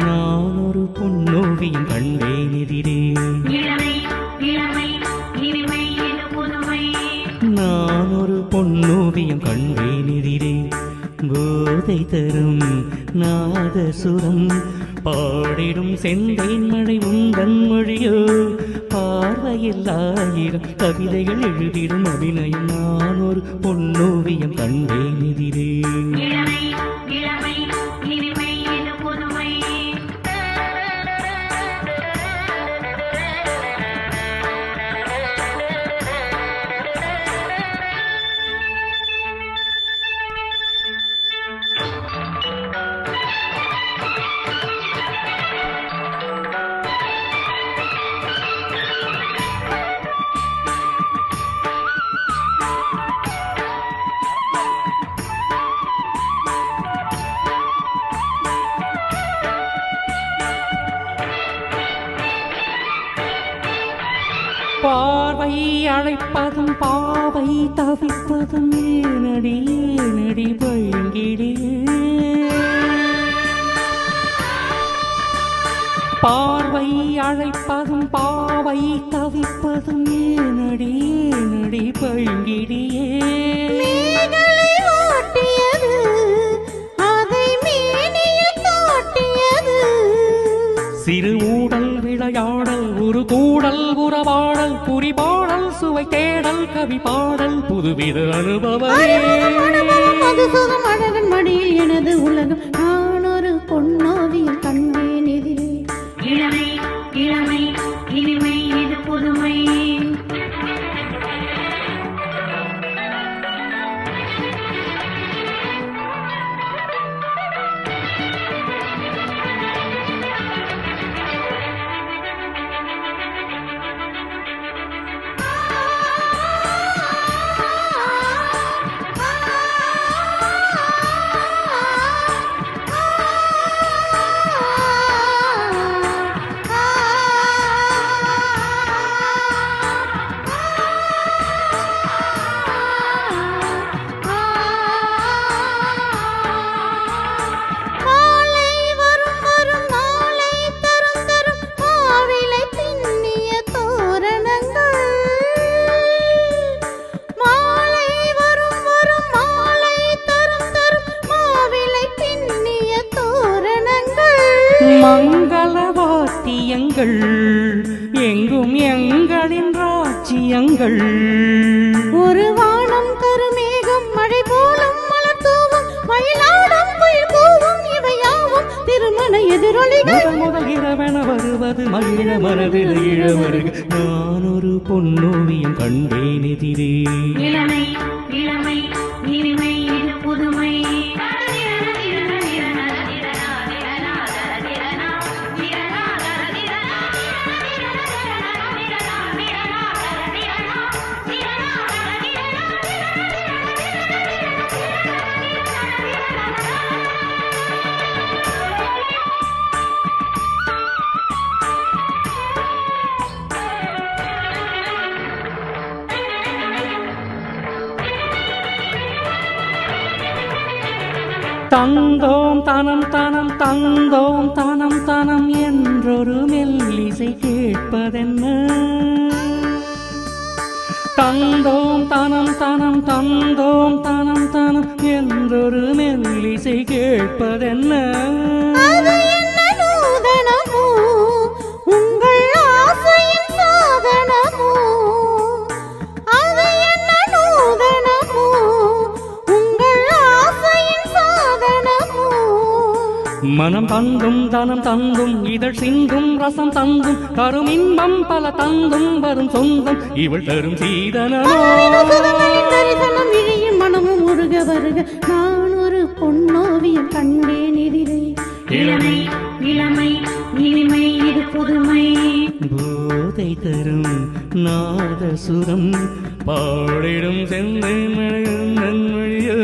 நான் ஒரு பொன்னோவியம் கண்டேன் எதிரே. நான் ஒரு பொன்னோவியம் கண்டேன் எதிரே. போதை தரும் நாதசுரம் பாடிடும் செந்தேன் மழை உந்தன் மொழியோ. பார்வையில் ஆயிரம் கவிதைகள் எழுதிடும் அபிநயம். நான் ஒரு பொன்னோவியம் கண்டேன் எதிரே. பார்வை அழைப்பதும் பாவை தவிப்பதும் ஏனடி ஏனடி பழங்கிடி. பார்வை அழைப்பதும் பாவை தவிப்பதும் ஏனடி ஏனடி பழங்கிடியே. சிறு ஊடல் விளையாடல் ஒரு கூடல் உறவாடல் குறிபாடல் சுவை தேடல் கவி பாடல் புதுவித அனுபவம். மடியில் எனது உலகம். நான் ஒரு பொன்னோவியம் கண்டேன் எதிரே. இளமை இளமை இனிமை இது புதுமை. மங்கள வாத்தியங்கள் எங்கும் எங்களின் ராஜ்யங்கள். ஒரு வானம் கருமேகம் மழை போலும் மலர் தூவும் மயிலாடும் குயில் கூவும் இவையாவும் திருமண எதிரொலிகள். முதல் இரவென வருவது மகிழ மனதில் இழவருக. நான் ஒரு பொன்னோவியம் கண்டேன் எதிரே. இளமை இளமை இனிமை இது புதுமை. தந்தோம் தனம் தனம் தந்தோம் தனம் தனம் என்றொரு மெல்லிசை கேட்பதென்ன. தந்தோம் தனம் தனம் தந்தோம் தனம் தனம் என்றொரு மெல்லிசை கேட்பதென்ன. மனம் தந்தும் தனம் தந்தும் இதழ் சிந்தும் ரசம் தந்தும் தரும் இன்பம் பல தந்தும் வரும் சொந்தம் இவள் தரும் சீதனமோ. மனமும் முருக வருக. நான் ஒரு பொன்னோவியம் கண்டேன் எதிரே. இளமை இளமை இனிமை இது புதுமை. போதை தரும் நாதசுரம் பாடிடும் செந்தை மழையோ.